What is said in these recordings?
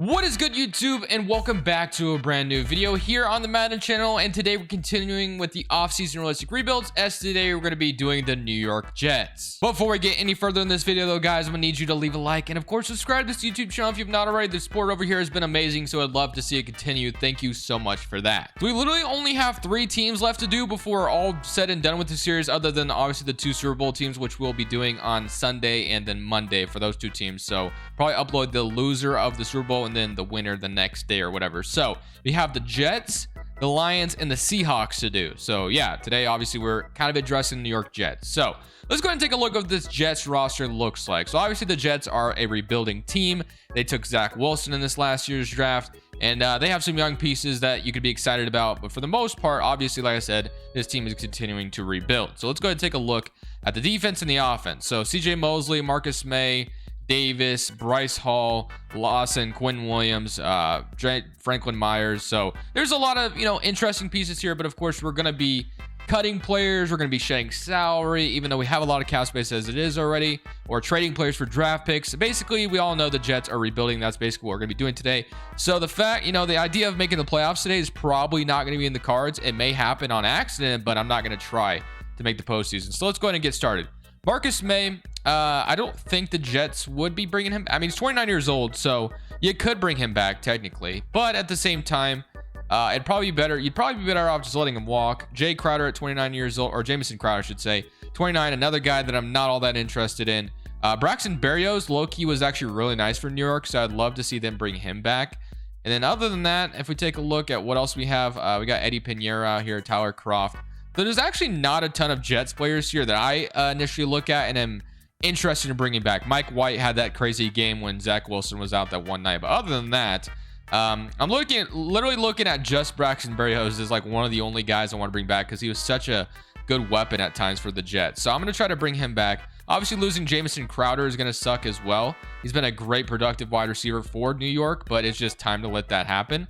What is good, YouTube, and welcome back to a brand new video here on the Madden channel. And today we're continuing with the off-season realistic rebuilds, as today we're going to be doing the New York Jets. Before we get any further in this video though, guys, I'm gonna need you to leave a like and of course subscribe to this YouTube channel if you've not already. The support over here has been amazing, so I'd love to see it continue. Thank you so much for that. We literally only have 3 teams left to do before we're all said and done with the series, other than obviously the 2 Super Bowl teams, which we'll be doing on Sunday and then Monday for those 2 teams. So probably upload the loser of the Super Bowl and then the winner the next day or whatever. So we have the Jets, the Lions, and the Seahawks to do. So yeah, today obviously we're kind of addressing the New York Jets. So let's go ahead and take a look at what this Jets roster looks like. So obviously the Jets are a rebuilding team. They took Zach Wilson in this last year's draft, and they have some young pieces that you could be excited about. But for the most part, obviously, like I said, this team is continuing to rebuild. So let's go ahead and take a look at the defense and the offense. So CJ Mosley, Marcus May, Davis, Bryce Hall, Lawson, Quinn Williams, Franklin Myers. So there's a lot of, interesting pieces here, but of course we're going to be cutting players. We're going to be shedding salary, even though we have a lot of cap space as it is already, or trading players for draft picks. Basically, we all know the Jets are rebuilding. That's basically what we're going to be doing today. So the fact, the idea of making the playoffs today is probably not going to be in the cards. It may happen on accident, but I'm not going to try to make the postseason. So let's go ahead and get started. Marcus May, I don't think the Jets would be bringing him. I mean, he's 29 years old, so you could bring him back technically, but at the same time, it'd probably be better. You'd probably be better off just letting him walk. Jay Crowder at 29 years old, or Jamison Crowder, I should say, 29. Another guy that I'm not all that interested in. Braxton Berrios, low-key, was actually really nice for New York, so I'd love to see them bring him back. And then other than that, if we take a look at what else we have, we got Eddie Pinheiro out here, Tyler Croft. So there's actually not a ton of Jets players here that I initially look at and am interested in bringing back. Mike White had that crazy game when Zach Wilson was out that one night. But other than that, I'm literally looking at just Braxton Berrios as like one of the only guys I want to bring back because he was such a good weapon at times for the Jets. So I'm going to try to bring him back. Obviously, losing Jamison Crowder is going to suck as well. He's been a great productive wide receiver for New York, but it's just time to let that happen.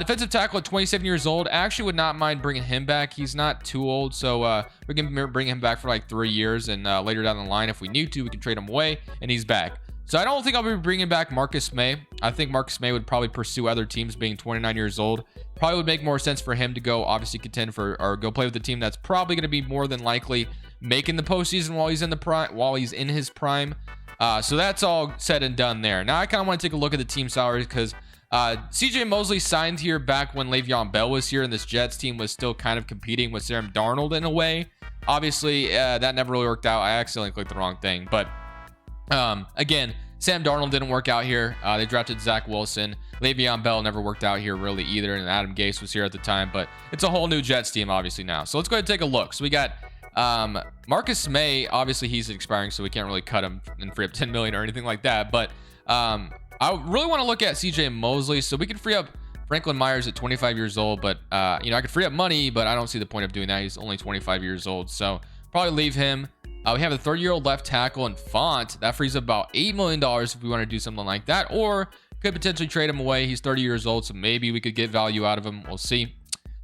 Defensive tackle at 27 years old. I actually would not mind bringing him back. He's not too old, so we can bring him back for like 3 years, and later down the line, if we need to, we can trade him away, and he's back. So I don't think I'll be bringing back Marcus May. I think Marcus May would probably pursue other teams, being 29 years old. Probably would make more sense for him to go obviously contend for, or go play with the team that's probably going to be more than likely making the postseason while he's in the prime, while he's in his prime. So that's all said and done there. Now I kind of want to take a look at the team salaries because CJ Mosley signed here back when Le'Veon Bell was here, and this Jets team was still kind of competing with Sam Darnold in a way. Obviously, that never really worked out. I accidentally clicked the wrong thing, but again, Sam Darnold didn't work out here. They drafted Zach Wilson. Le'Veon Bell never worked out here really either, and Adam Gase was here at the time, but it's a whole new Jets team obviously now. So let's go ahead and take a look. So we got Marcus May. Obviously he's expiring, so we can't really cut him and free up 10 million or anything like that, but I really want to look at CJ Mosley, so we can free up Franklin Myers at 25 years old, but I could free up money, but I don't see the point of doing that. He's only 25 years old, so probably leave him. We have a 30-year-old left tackle in Font. That frees up about $8 million if we want to do something like that, or could potentially trade him away. He's 30 years old, so maybe we could get value out of him. We'll see.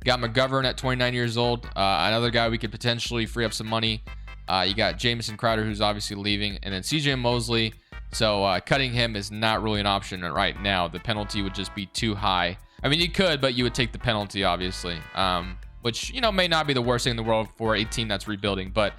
Got McGovern at 29 years old. Another guy we could potentially free up some money. You got Jamison Crowder, who's obviously leaving, and then CJ Mosley. So cutting him is not really an option right now. The penalty would just be too high. I mean, you could, but you would take the penalty, obviously, which, may not be the worst thing in the world for a team that's rebuilding. But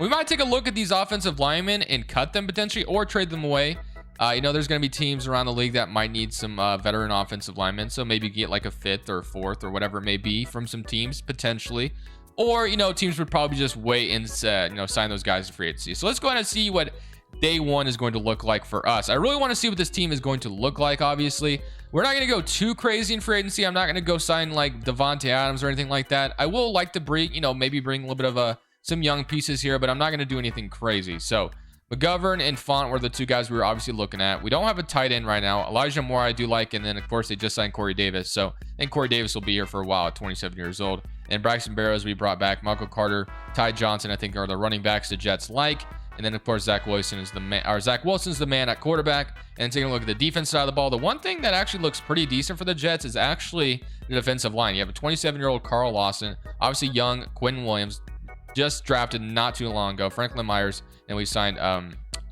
we might take a look at these offensive linemen and cut them potentially, or trade them away. There's going to be teams around the league that might need some veteran offensive linemen. So maybe get like a 5th or 4th or whatever it may be from some teams potentially. Or, teams would probably just wait and, sign those guys to free agency. So let's go ahead and see what day one is going to look like for us. I really want to see what this team is going to look like. Obviously, we're not going to go too crazy in free agency. I'm not going to go sign like Devontae Adams or anything like that. I will like to bring, maybe bring a little bit of some young pieces here, but I'm not going to do anything crazy. So McGovern and Font were the 2 guys we were obviously looking at. We don't have a tight end right now. Elijah Moore I do like, and then of course they just signed Corey Davis. So I think Corey Davis will be here for a while at 27 years old. And Braxton Berrios we brought back. Michael Carter, Ty Johnson, I think are the running backs the Jets like. And then, of course, Zach Wilson is the man, or Zach Wilson's the man at quarterback. And taking a look at the defense side of the ball, the one thing that actually looks pretty decent for the Jets is actually the defensive line. You have a 27-year-old Carl Lawson, obviously young Quinn Williams, just drafted not too long ago, Franklin Myers, and we signed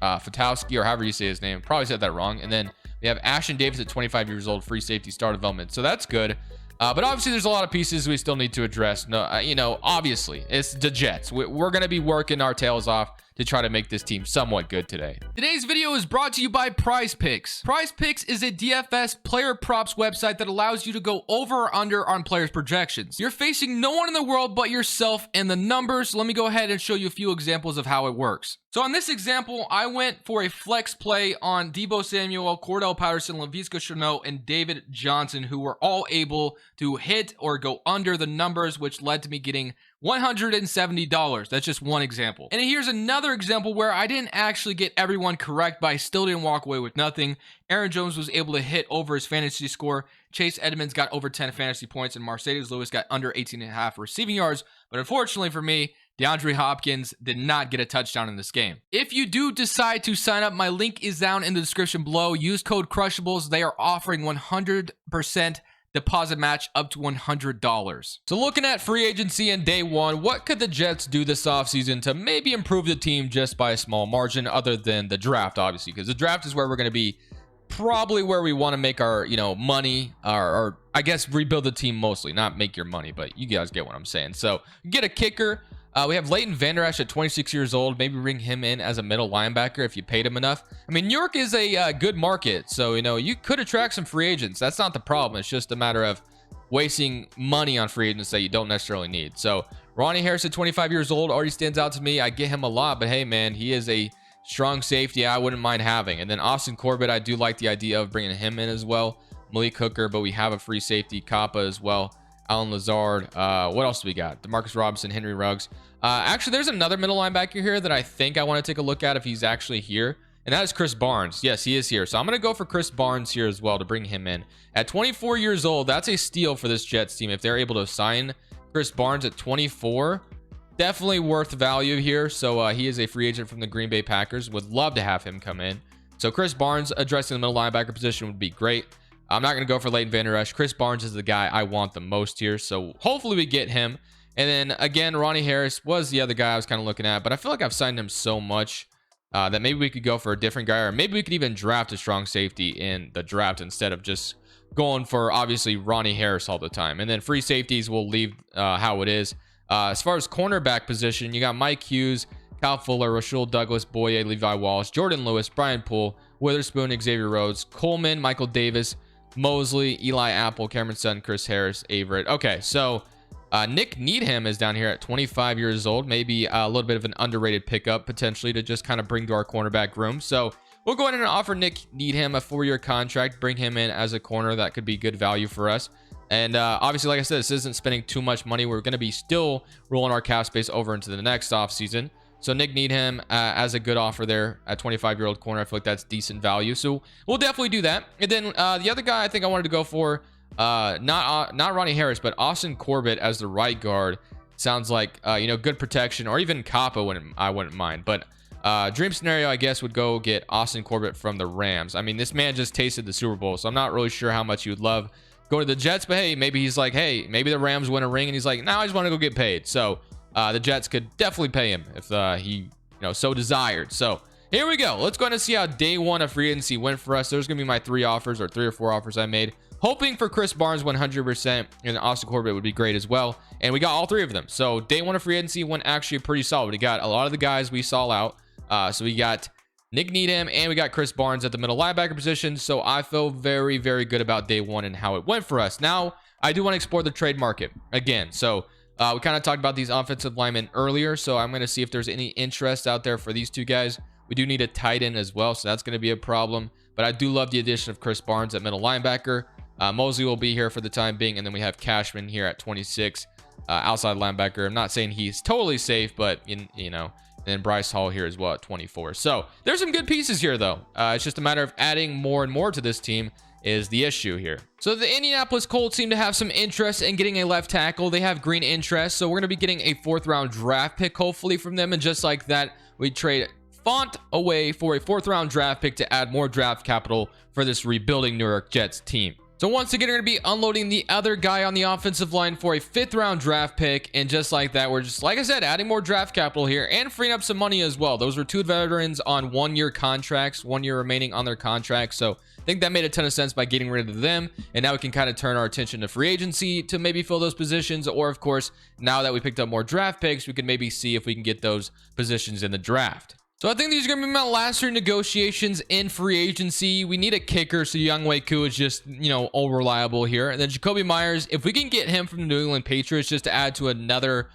Fatowski, or however you say his name. Probably said that wrong. And then We have Ashton Davis at 25 years old, free safety, star development. So that's good. But obviously, there's a lot of pieces we still need to address. No, you know, obviously, it's the Jets. We're going to be working our tails off to try to make this team somewhat good today. Today's video is brought to you by Prize Picks. Prize Picks is a DFS player props website that allows you to go over or under on players' projections. You're facing no one in the world but yourself and the numbers. Let me go ahead and show you a few examples of how it works. So on this example, I went for a flex play on Deebo Samuel, Cordell Patterson, Laviska Shenault, and David Johnson, who were all able to hit or go under the numbers, which led to me getting $170. That's just one example. And here's another example where I didn't actually get everyone correct, but I still didn't walk away with nothing. Aaron Jones was able to hit over his fantasy score. Chase Edmonds got over 10 fantasy points, and Mercedes Lewis got under 18.5 receiving yards. But unfortunately for me, DeAndre Hopkins did not get a touchdown in this game. If you do decide to sign up, my link is down in the description below. Use code Crushables. They are offering 100% deposit match up to $100. So looking at free agency and day one, what could the Jets do this offseason to maybe improve the team just by a small margin, other than the draft, obviously, because the draft is where we're going to be probably where we want to make our, you know, money, or I guess rebuild the team mostly, not make your money, but you guys get what I'm saying. So get a kicker. We have Leighton Vander Esch at 26 years old. Maybe bring him in as a middle linebacker if you paid him enough. I mean, New York is a good market, so, you know, you could attract some free agents. That's not the problem. It's just a matter of wasting money on free agents that you don't necessarily need. So Ronnie Harris at 25 years old already stands out to me. I get him a lot, but hey, man, he is a strong safety I wouldn't mind having. And then Austin Corbett, I do like the idea of bringing him in as well. Malik Hooker, but we have a free safety, Kappa as well. Alan Lazard. What else do we got? Demarcus Robinson, Henry Ruggs. Actually, there's another middle linebacker here that I think I want to take a look at if he's actually here, and that is Chris Barnes. Yes, he is here. So I'm going to go for Chris Barnes here as well to bring him in. At 24 years old, that's a steal for this Jets team. If they're able to sign Chris Barnes at 24, definitely worth value here. So he is a free agent from the Green Bay Packers. Would love to have him come in. So Chris Barnes addressing the middle linebacker position would be great. I'm not going to go for Leighton Vander Esch. Chris Barnes is the guy I want the most here. So hopefully we get him. And then again, Ronnie Harris was the other guy I was kind of looking at, but I feel like I've signed him so much that maybe we could go for a different guy, or maybe we could even draft a strong safety in the draft instead of just going for obviously Ronnie Harris all the time. And then free safeties will leave how it is. As far as cornerback position, you got Mike Hughes, Kyle Fuller, Rasul Douglas, Boye, Levi Wallace, Jordan Lewis, Brian Poole, Witherspoon, Xavier Rhodes, Coleman, Michael Davis, Mosley, Eli Apple, Cameron Sutton, Chris Harris, Averett. Okay, so Nick Needham is down here at 25 years old. Maybe a little bit of an underrated pickup potentially to just kind of bring to our cornerback room. So we'll go ahead and offer Nick Needham a 4-year contract, bring him in as a corner. That could be good value for us. And obviously, like I said, this isn't spending too much money. We're going to be still rolling our cap space over into the next offseason. So Nick Needham as a good offer there at 25-year-old corner. I feel like that's decent value. So we'll definitely do that. And then the other guy I think I wanted to go for, not Ronnie Harris, but Austin Corbett as the right guard. Sounds like, you know, good protection, or even Kappa I wouldn't mind. But dream scenario, I guess, would go get Austin Corbett from the Rams. I mean, this man just tasted the Super Bowl, so I'm not really sure how much he would love going to the Jets. But hey, maybe he's like, hey, maybe the Rams win a ring, and he's like, now I just want to go get paid. So the Jets could definitely pay him if he, you know, so desired. So here we go. Let's go ahead and see how day one of free agency went for us. There's going to be my 3 offers, or 3 or 4 offers I made, hoping for Chris Barnes 100%, and Austin Corbett would be great as well. And we got all 3 of them. So day one of free agency went actually pretty solid. We got a lot of the guys we saw out. So we got Nick Needham, and we got Chris Barnes at the middle linebacker position. So I feel very, very good about day one and how it went for us. Now, I do want to explore the trade market again. So we kind of talked about these offensive linemen earlier. So I'm going to see if there's any interest out there for these 2 guys. We do need a tight end as well, so that's going to be a problem. But I do love the addition of Chris Barnes at middle linebacker. Mosley will be here for the time being, and then we have Cashman here at 26, outside linebacker. I'm not saying he's totally safe, but you know, and then Bryce Hall here as well at 24. So there's some good pieces here, though. It's just a matter of adding more and more to this team is the issue here. So the Indianapolis Colts seem to have some interest in getting a left tackle. They have green interest, so we're going to be getting a 4th round draft pick hopefully from them. And just like that, we trade Font away for a 4th round draft pick to add more draft capital for this rebuilding New York Jets team. So once again, we're going to be unloading the other guy on the offensive line for a 5th round draft pick. And just like that, we're just, like I said, adding more draft capital here and freeing up some money as well. Those were 2 veterans on 1-year contracts, 1 year remaining on their contracts. So I think that made a ton of sense by getting rid of them, and now we can kind of turn our attention to free agency to maybe fill those positions, or of course, now that we picked up more draft picks, we can maybe see if we can get those positions in the draft. So I think these are going to be my last 3 negotiations in free agency. We need a kicker, so Younghoe Koo is just, all reliable here. And then Jacoby Myers, if we can get him from the New England Patriots just to add to another,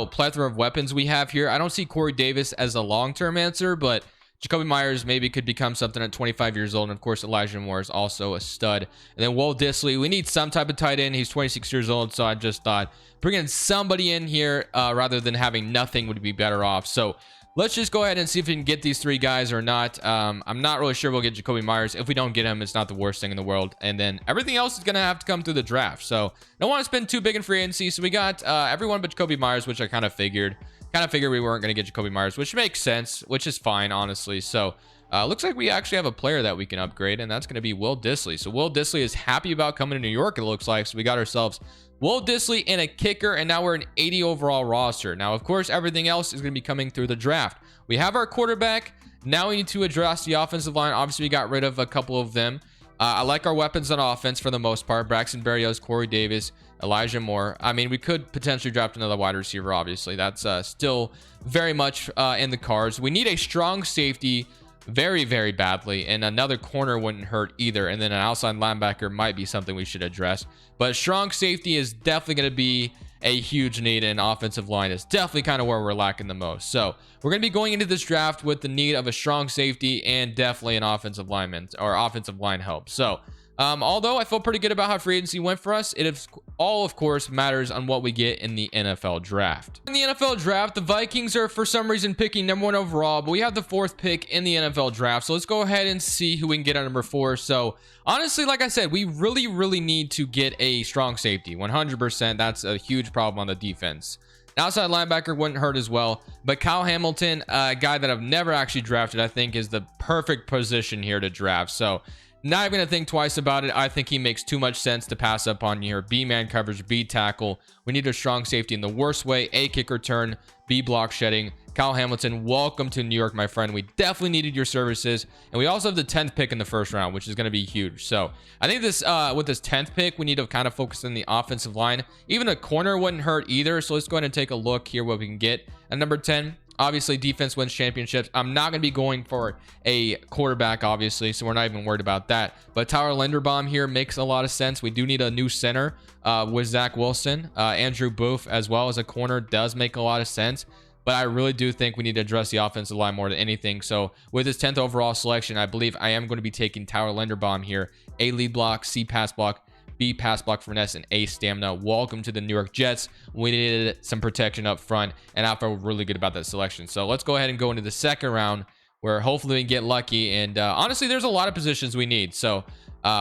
plethora of weapons we have here. I don't see Corey Davis as a long-term answer, but Jacoby Myers maybe could become something at 25 years old. And of course, Elijah Moore is also a stud. And then Will Dissly, we need some type of tight end. He's 26 years old, so I just thought bringing somebody in here rather than having nothing would be better off. So let's just go ahead and see if we can get these 3 guys or not. I'm not really sure we'll get Jacoby Myers. If we don't get him, it's not the worst thing in the world. And then everything else is going to have to come through the draft. So I don't want to spend too big in free agency. So we got everyone but Jacoby Myers, which I kind of figured. We weren't going to get Jacoby Myers, which makes sense, which is fine, honestly. So looks like we actually have a player that we can upgrade, and that's going to be Will Dissly. So Will Dissly is happy about coming to New York, it looks like. So we got ourselves Will Dissly and a kicker, and now we're an 80 overall roster. Now, of course, everything else is going to be coming through the draft. We have our quarterback. Now we need to address the offensive line. Obviously, we got rid of a couple of them. I like our weapons on offense for the most part. Braxton Berrios, Corey Davis, Elijah Moore. I mean, we could potentially draft another wide receiver, obviously. That's still very much in the cards. We need a strong safety very, very badly, and another corner wouldn't hurt either. And then an outside linebacker might be something we should address. But strong safety is definitely going to be a huge need, and offensive line is definitely kind of where we're lacking the most. So we're going to be going into this draft with the need of a strong safety and definitely an offensive lineman or offensive line help. So although I feel pretty good about how free agency went for us, it is all, of course, matters on what we get in the NFL draft. In the NFL draft, the Vikings are for some reason picking #1 overall, but we have the 4th pick in the NFL draft. So let's go ahead and see who we can get at number 4. So honestly, like I said, we really need to get a strong safety. 100%. That's a huge problem on the defense. An outside linebacker wouldn't hurt as well, but Kyle Hamilton, a guy that I've never actually drafted, I think is the perfect position here to draft. So not even gonna think twice about it. I think he makes too much sense to pass up on here. B-man coverage, B tackle. We need a strong safety in the worst way. A kick return, B block shedding. Kyle Hamilton, welcome to New York, my friend. We definitely needed your services. And we also have the 10th pick in the first round, which is going to be huge. So I think this with this 10th pick, we need to kind of focus on the offensive line. Even a corner wouldn't hurt either. So let's go ahead and take a look here what we can get. At number 10, obviously defense wins championships. I'm not going to be going for a quarterback, obviously, so we're not even worried about that. But Tyler Linderbaum here makes a lot of sense. We do need a new center with Zach Wilson. Andrew Booth as well as a corner does make a lot of sense. But I really do think we need to address the offensive line more than anything. So with this 10th overall selection, I believe I am going to be taking Tyler Linderbaum here. A lead block, C pass block, B pass block finesse, and A stamina. Welcome to the New York Jets. We needed some protection up front, and I feel really good about that selection. So let's go ahead and go into the second round, where hopefully we can get lucky. And honestly, there's a lot of positions we need. So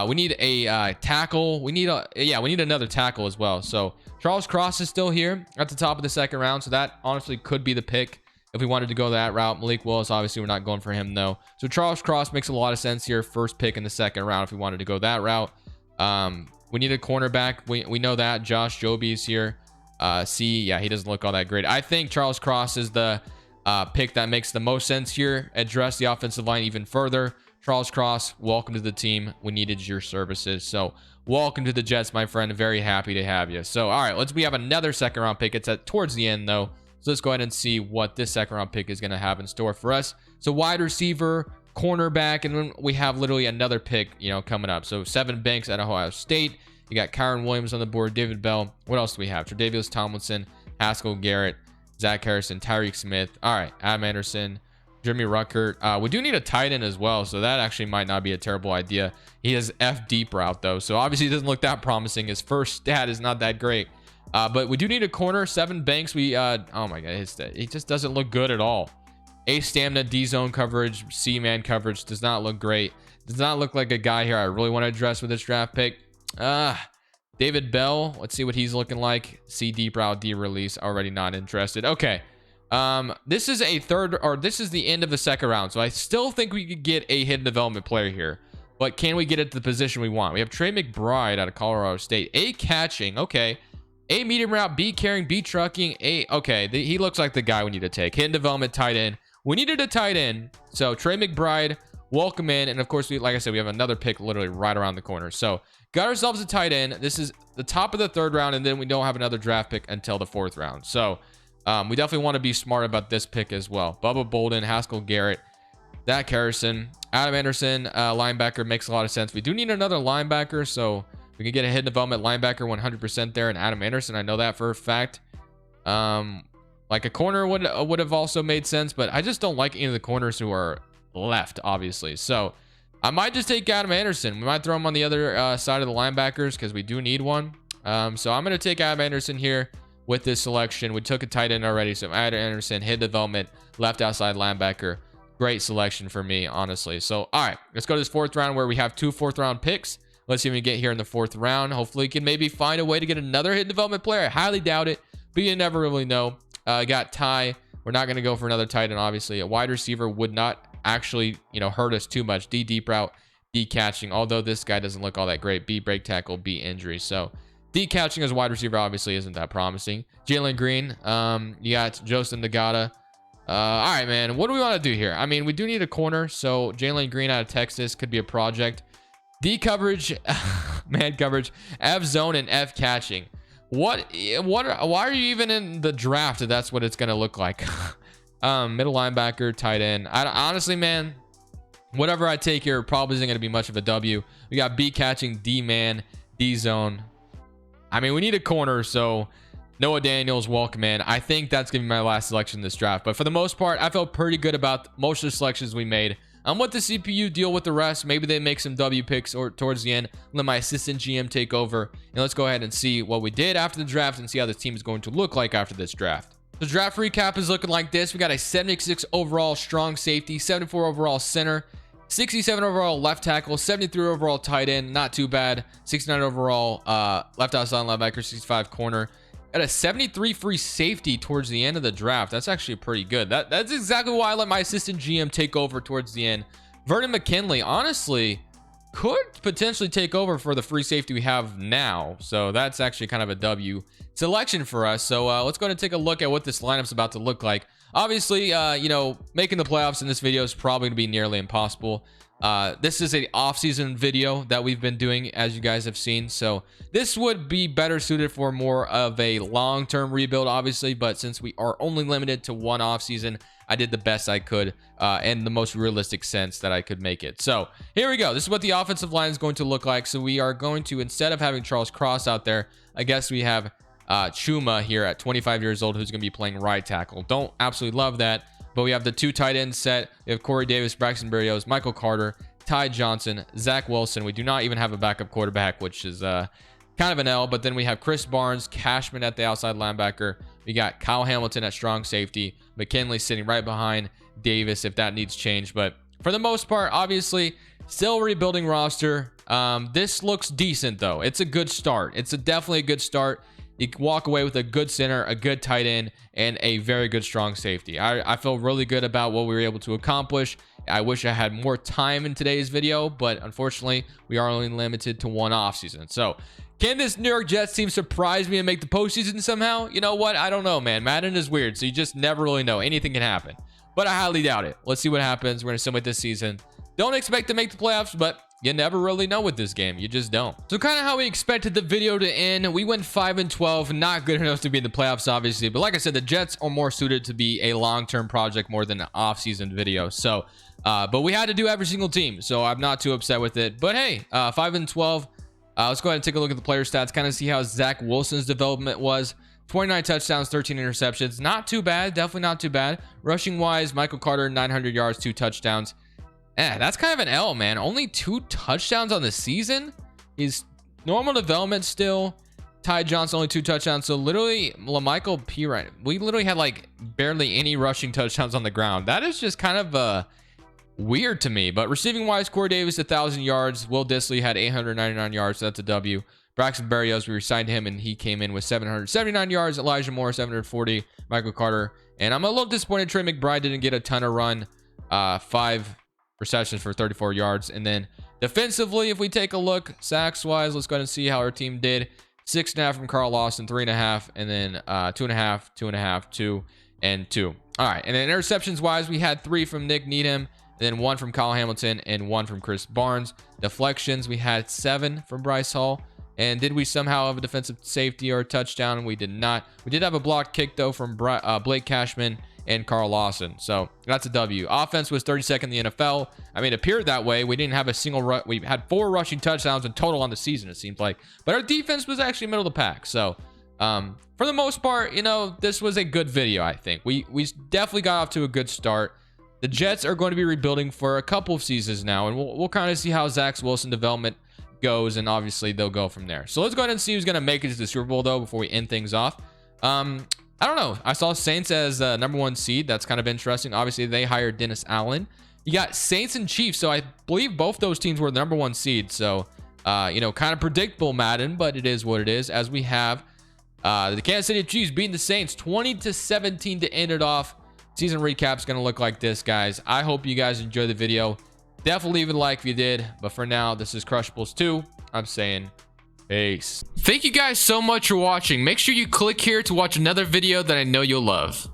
we need a tackle. We need another tackle as well. So Charles Cross is still here at the top of the second round. So that honestly could be the pick if we wanted to go that route. Malik Willis, obviously we're not going for him though. So Charles Cross makes a lot of sense here. First pick in the second round if we wanted to go that route. We need a cornerback. We know that. Josh Joby is here. Yeah, he doesn't look all that great. I think Charles Cross is the pick that makes the most sense here. Address the offensive line even further. Charles Cross, welcome to the team. We needed your services. So welcome to the Jets, my friend. Very happy to have you. So all right, we have another second round pick. It's at towards the end though. So let's go ahead and see what this second round pick is going to have in store for us. So wide receiver, cornerback, and then we have literally another pick, coming up. So Sevyn Banks at Ohio State. You got Kyron Williams on the board, David Bell. What else do we have? Tre'Davious Tomlinson, Haskell Garrett, Zach Harrison, Tyreek Smith. All right, Adam Anderson, Jeremy Ruckert. We do need a tight end as well, so that actually might not be a terrible idea. He has F deep route though, so obviously it doesn't look that promising. His first stat is not that great. But we do need a corner. Sevyn Banks. Oh my god, he just doesn't look good at all. A stamina, D zone coverage, C man coverage does not look great. Does not look like a guy here I really want to address with this draft pick. David Bell. Let's see what he's looking like. C deep route, D release. Already not interested. Okay. This is the end of the second round. So I still think we could get a hidden development player here. But can we get it to the position we want? We have Trey McBride out of Colorado State. A catching. Okay. A medium route, B carrying, B trucking. Okay. He looks like the guy we need to take. Hidden development tight end. We needed a tight end. So Trey McBride, welcome in. And of course, like I said, we have another pick literally right around the corner. So got ourselves a tight end. This is the top of the 3rd round, and then we don't have another draft pick until the 4th round. So we definitely want to be smart about this pick as well. Bubba Bolden, Haskell Garrett, Zach Harrison, Adam Anderson, linebacker makes a lot of sense. We do need another linebacker, so we can get a hidden development linebacker 100% there, and Adam Anderson, I know that for a fact. Like a corner would have also made sense, but I just don't like any of the corners who are left, obviously. So I might just take Adam Anderson. We might throw him on the other side of the linebackers because we do need one. So I'm going to take Adam Anderson here with this selection. We took a tight end already, so Adam Anderson, hidden development, left outside linebacker. Great selection for me, honestly. So, all right, let's go to this 4th round where we have 2 4th round picks. Let's see if we can get here in the 4th round. Hopefully, we can maybe find a way to get another hidden development player. I highly doubt it, but you never really know. Got Ty. We're not going to go for another tight end, obviously. A wide receiver would not actually, hurt us too much. D deep route, D catching. Although this guy doesn't look all that great. B break tackle, B injury. So D catching as wide receiver obviously isn't that promising. Jalen Green. You got Joseph Nagata. All right, man. What do we want to do here? I mean, we do need a corner. So Jalen Green out of Texas could be a project. D coverage, man coverage, F zone, and F catching. Why are you even in the draft if that's what it's going to look like? Middle linebacker, tight end. Honestly, man, whatever I take here probably isn't going to be much of a W. We got B catching, D man, D zone. I mean, we need a corner, so Noah Daniels, welcome in. I think that's going to be my last selection in this draft. But for the most part, I felt pretty good about most of the selections we made. I'm with the CPU, deal with the rest. Maybe they make some W picks or towards the end. Let my assistant GM take over. And let's go ahead and see what we did after the draft and see how the team is going to look like after this draft. The draft recap is looking like this. We got a 76 overall strong safety, 74 overall center, 67 overall left tackle, 73 overall tight end, not too bad. 69 overall left outside linebacker, 65 corner. At a 73 free safety towards the end of the draft. That's actually pretty good. That's exactly why I let my assistant GM take over towards the end. Vernon McKinley, honestly, could potentially take over for the free safety we have now. So that's actually kind of a W selection for us. So let's go ahead and take a look at what this lineup's about to look like. Obviously, making the playoffs in this video is probably going to be nearly impossible. This is a off-season video that we've been doing, as you guys have seen. So this would be better suited for more of a long-term rebuild, obviously. But since we are only limited to one off-season, I did the best I could in the most realistic sense that I could make it. So here we go. This is what the offensive line is going to look like. So we are going to, instead of having Charles Cross out there, I guess we have Chuma here at 25 years old, who's going to be playing right tackle. Don't absolutely love that. But we have the 2 tight ends set. We have Corey Davis, Braxton Berrios, Michael Carter, Ty Johnson, Zach Wilson. We do not even have a backup quarterback, which is kind of an L. But then we have Chris Barnes, Cashman at the outside linebacker. We got Kyle Hamilton at strong safety. McKinley sitting right behind Davis if that needs change. But for the most part, obviously, still rebuilding roster. This looks decent, though. It's a good start. It's definitely a good start. You can walk away with a good center, a good tight end, and a very good strong safety. I feel really good about what we were able to accomplish. I wish I had more time in today's video, but unfortunately, we are only limited to one offseason. So, can this New York Jets team surprise me and make the postseason somehow? You know what? I don't know, man. Madden is weird, so you just never really know. Anything can happen, but I highly doubt it. Let's see what happens. We're going to simulate this season. Don't expect to make the playoffs, but you never really know with this game. You just don't. So kind of how we expected the video to end. We went 5-12, not good enough to be in the playoffs, obviously. But like I said, the Jets are more suited to be a long-term project more than an off-season video. So, but we had to do every single team. So I'm not too upset with it. But hey, 5-12. Let's go ahead and take a look at the player stats, kind of see how Zach Wilson's development was. 29 touchdowns, 13 interceptions. Not too bad. Definitely not too bad. Rushing wise, Michael Carter, 900 yards, 2 touchdowns. That's kind of an L, man. Only 2 touchdowns on the season. He's normal development still. Ty Johnson, only 2 touchdowns. So literally, LaMichael P. Right, we literally had like barely any rushing touchdowns on the ground. That is just kind of weird to me. But receiving wise, Corey Davis, 1,000 yards. Will Dissly had 899 yards. So that's a W. Braxton Berrios, we signed him and he came in with 779 yards. Elijah Moore, 740. Michael Carter. And I'm a little disappointed Trey McBride didn't get a ton of run. 5 receptions for 34 yards. And then defensively, if we take a look sacks wise, let's go ahead and see how our team did. 6.5 from Carl Lawson, 3.5, and then 2.5, 2.5, 2, and 2. All right, and then interceptions wise, we had 3 from Nick Needham, and then 1 from Kyle Hamilton and 1 from Chris Barnes. Deflections, we had 7 from Bryce Hall. And did we somehow have a defensive safety or a touchdown? We did not. We did have a blocked kick, though, from Blake Cashman and Carl Lawson. So that's a W. Offense was 32nd in the NFL. I mean, it appeared that way. We didn't have a single we had 4 rushing touchdowns in total on the season, it seems like. But our defense was actually middle of the pack. So for the most part, you know, this was a good video, I think. We definitely got off to a good start. The Jets are going to be rebuilding for a couple of seasons now, and we'll kind of see how Zach Wilson development goes, and obviously they'll go from there. So let's go ahead and see who's going to make it to the Super Bowl, though, before we end things off. I don't know. I saw Saints as number 1 seed. That's kind of interesting. Obviously, they hired Dennis Allen. You got Saints and Chiefs, so I believe both those teams were the number 1 seed. So, you know, kind of predictable, Madden, but it is what it is, as we have the Kansas City Chiefs beating the Saints 20-17 to end it off. Season recap's going to look like this, guys. I hope you guys enjoyed the video. Definitely leave a like if you did. But for now, this is Crushables 2. I'm saying peace. Thank you guys so much for watching. Make sure you click here to watch another video that I know you'll love.